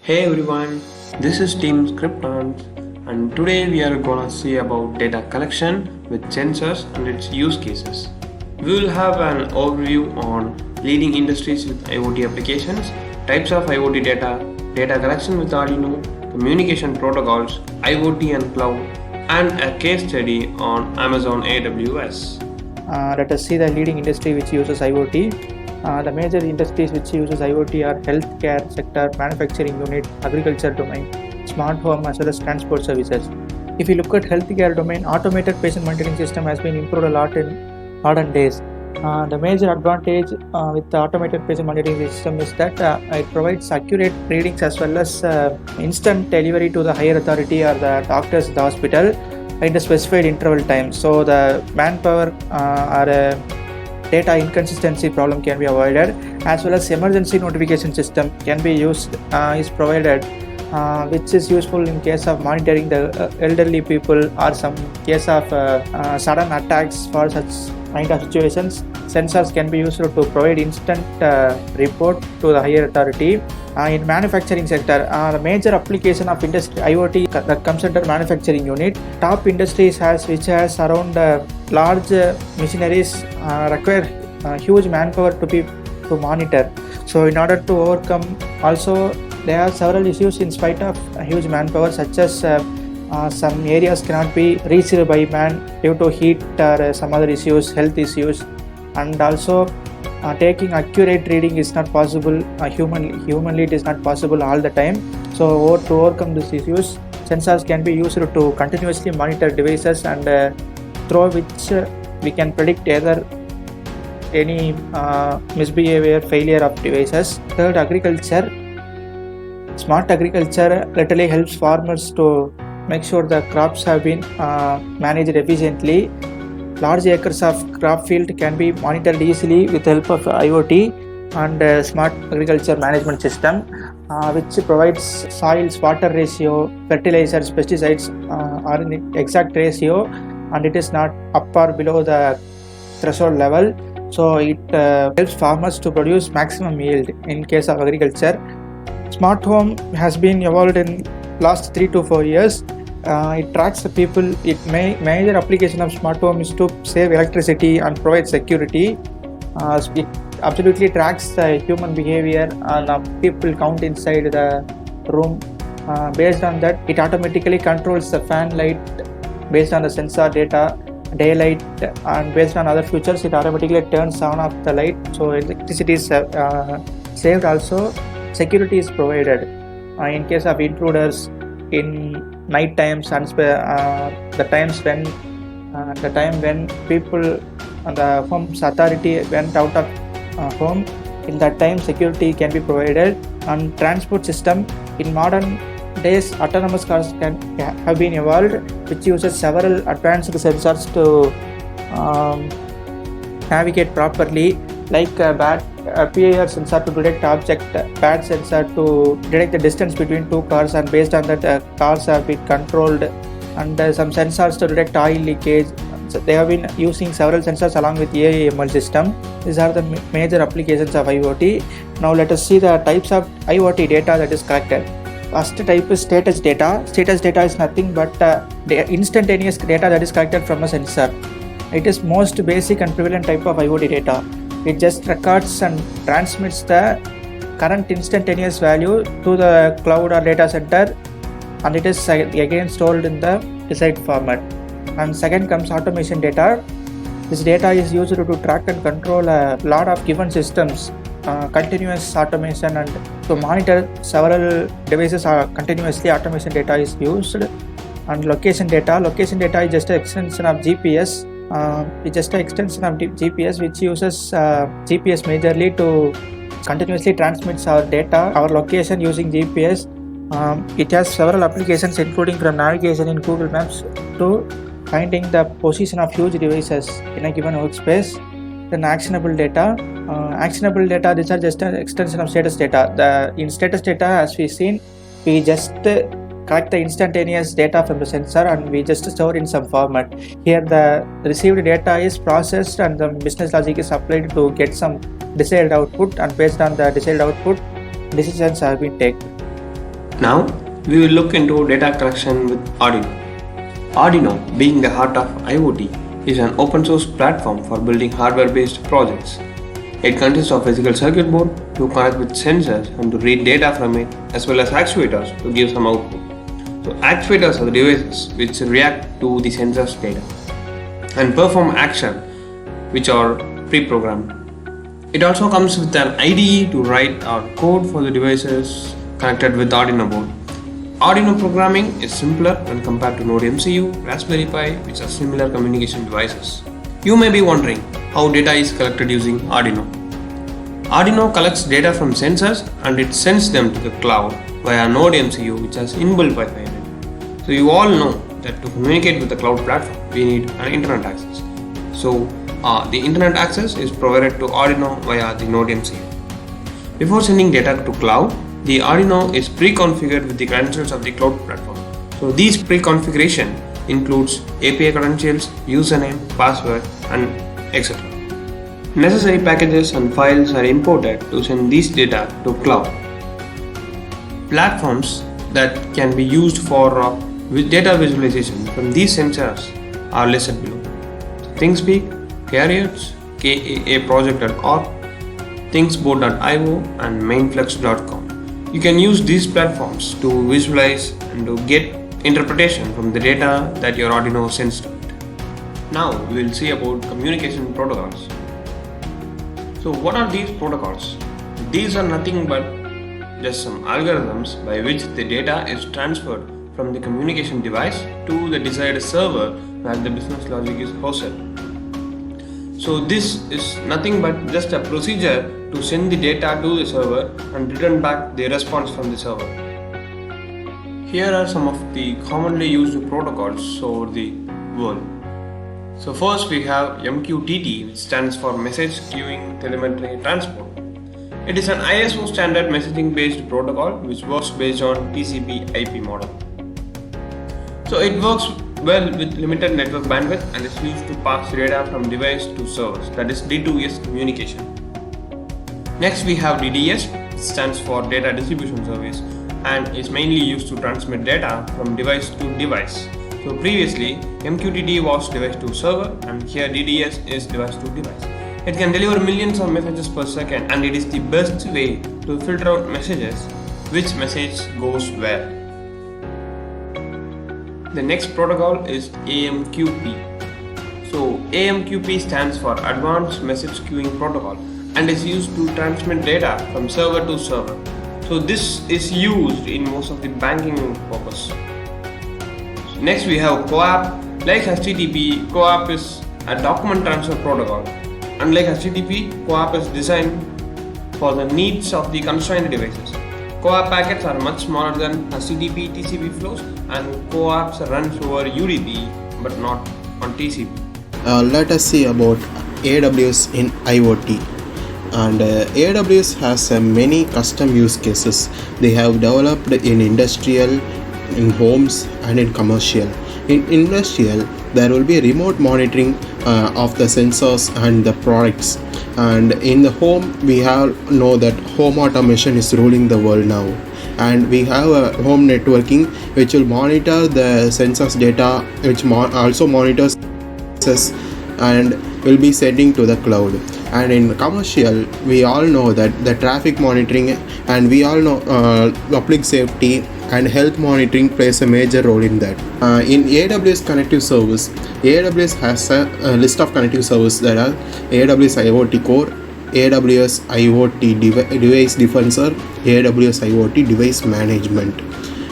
Hey everyone, this is Team Scriptons, and today we are gonna see about data collection with sensors and its use cases. We will have an overview on leading industries with IoT applications, types of IoT data, data collection with Arduino, communication protocols, IoT and cloud, and a case study on Amazon AWS. Let us see the leading industry which uses IoT. The major industries which uses IoT are healthcare sector, manufacturing unit, agriculture domain, smart home as well as transport services. If you look at healthcare domain, automated patient monitoring system has been improved a lot in modern days. The major advantage with the automated patient monitoring system is that it provides accurate readings as well as instant delivery to the higher authority or the doctors in the hospital in the specified interval time. So the manpower or data inconsistency problem can be avoided, as well as emergency notification system can be used is provided, which is useful in case of monitoring the elderly people or some case of sudden attacks. For such kind of situations, sensors can be used to provide instant report to the higher authority. In manufacturing sector, the major application of industry IoT that comes under manufacturing unit. Top industries which has around large machineries require huge manpower to monitor. So in order to overcome, also there are several issues in spite of huge manpower, such as some areas cannot be reached by man due to heat or some other issues, health issues, and also taking accurate reading is not possible. Humanly it is not possible all the time. So to overcome these issues, sensors can be used to continuously monitor devices and through which we can predict either any misbehavior, failure of devices. Third, agriculture. Smart agriculture literally helps farmers to make sure the crops have been managed efficiently. Large acres of crop field can be monitored easily with the help of IoT and smart agriculture management system, which provides soils, water ratio, fertilizers, pesticides are in the exact ratio, and it is not up or below the threshold level. So it helps farmers to produce maximum yield in case of agriculture. Smart home has been evolved in last 3 to 4 years. It tracks the people. Major application of smart home is to save electricity and provide security. It absolutely tracks the human behavior and people count inside the room. Based on that, it automatically controls the fan light based on the sensor data, daylight, and based on other features, it automatically turns on off the light. So electricity is saved. Also, security is provided in case of intruders in night times and the time when people and the home's authority went out of home. In that time, security can be provided. And transport system, in modern days, autonomous cars have been evolved, which uses several advanced sensors to navigate properly, like PIR sensor to detect object, PAD sensor to detect the distance between two cars, and based on that cars have been controlled, and some sensors to detect oil leakage. So they have been using several sensors along with AI/ML system. These are the major applications of IoT. Now let us see the types of IoT data that is collected. First type is status data. Status data is nothing but the instantaneous data that is collected from a sensor. It is most basic and prevalent type of IoT data. It just records and transmits the current instantaneous value to the cloud or data center, and it is again stored in the desired format. And second comes automation data. This data is used to track and control a lot of given systems, continuous automation, and to monitor several devices continuously. Automation data is used. And location data is just an extension of GPS. It's just an extension of GPS, which uses GPS majorly to continuously transmits our data, our location using GPS. It has several applications, including from navigation in Google Maps to finding the position of huge devices in a given workspace. Then actionable data. These are just an extension of status data. In status data, as we've seen, we just collect the instantaneous data from the sensor and we just store in some format. Here the received data is processed and the business logic is applied to get some desired output, and based on the desired output, decisions have been taken. Now, we will look into data collection with Arduino. Arduino, being the heart of IoT, is an open source platform for building hardware-based projects. It consists of physical circuit board to connect with sensors and to read data from it, as well as actuators to give some output. So actuators are the devices which react to the sensors data and perform action which are pre-programmed. It also comes with an IDE to write our code for the devices connected with Arduino board. Arduino programming is simpler when compared to Node MCU, Raspberry Pi, which are similar communication devices. You may be wondering how data is collected using Arduino. Arduino collects data from sensors and it sends them to the cloud via Node MCU, which has inbuilt Wi-Fi in it. So you all know that to communicate with the cloud platform, we need an internet access. So the internet access is provided to Arduino via the Node MCU. Before sending data to cloud, the Arduino is pre-configured with the credentials of the cloud platform. So these pre-configuration includes API credentials, username, password, and etc. Necessary packages and files are imported to send these data to cloud. Platforms that can be used for data visualization from these sensors are listed below. ThingSpeak, Carriots, KAAproject.org, thingsboard.io, and mainflux.com. You can use these platforms to visualize and to get interpretation from the data that your Arduino sends to it. Now we will see about communication protocols. So what are these protocols? These are nothing but just some algorithms by which the data is transferred from the communication device to the desired server where the business logic is hosted. So this is nothing but just a procedure to send the data to the server and return back the response from the server. Here are some of the commonly used protocols over the world. So first we have MQTT, which stands for Message Queuing Telemetry Transport. It is an ISO standard messaging based protocol which works based on TCP/IP model. So it works well with limited network bandwidth and is used to pass data from device to servers, that is D2S communication. Next we have DDS, which stands for Data Distribution Service and is mainly used to transmit data from device to device. So previously MQTT was device to server and here DDS is device to device. It can deliver millions of messages per second and it is the best way to filter out messages which message goes where. The next protocol is AMQP. So AMQP stands for Advanced Message Queuing Protocol and is used to transmit data from server to server. So this is used in most of the banking purpose. Next we have CoAP. Like HTTP, CoAP is a document transfer protocol. Unlike HTTP, CoAP is designed for the needs of the constrained devices. CoAP packets are much smaller than HTTP TCP flows and CoAPs runs over UDP but not on TCP. Let us see about AWS in IoT. And AWS has many custom use cases. They have developed in industrial, in homes and in commercial. In industrial, there will be remote monitoring of the sensors and the products. And in the home, we know that home automation is ruling the world now. And we have a home networking which will monitor the sensors data, which also monitors and will be sending to the cloud. And in commercial, we all know that the traffic monitoring and we all know public safety and health monitoring plays a major role in that. In AWS Connective Service, AWS has a list of connective services that are AWS IoT Core, AWS IoT Device Defensor, AWS IoT Device Management.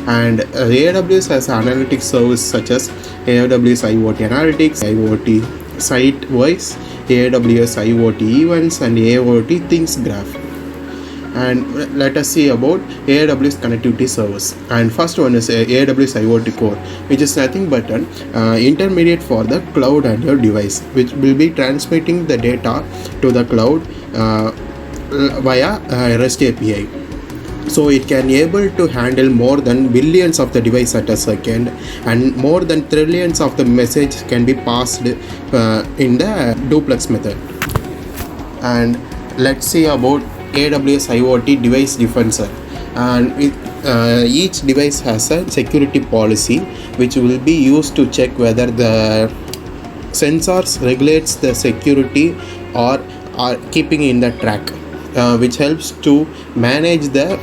And AWS has analytics service such as AWS IoT Analytics, IoT Site-Wise, AWS IoT Events and IoT Things Graph. And let us see about AWS Connectivity Service. And first one is AWS IoT Core, which is nothing but an intermediate for the cloud and your device, which will be transmitting the data to the cloud via REST API. So it can able to handle more than billions of the device at a second, and more than trillions of the message can be passed in the duplex method. And let's see about AWS IoT Device Defensor. And each device has a security policy which will be used to check whether the sensors regulates the security or are keeping in the track, which helps to manage the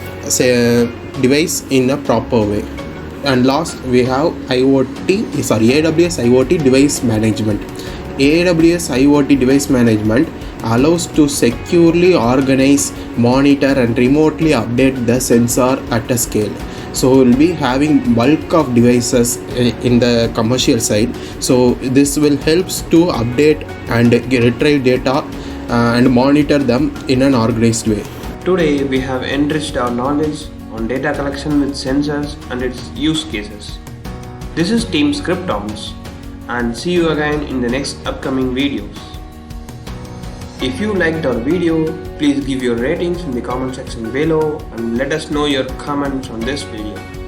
device in a proper way. And last we have AWS IoT device management. AWS IoT device management allows to securely organize, monitor and remotely update the sensor at a scale. So we'll be having bulk of devices in the commercial side. So this will helps to update and retrieve data and monitor them in an organized way. Today we have enriched our knowledge on data collection with sensors and its use cases. This is Team Scriptons, and see you again in the next upcoming videos. If you liked our video, please give your ratings in the comment section below and let us know your comments on this video.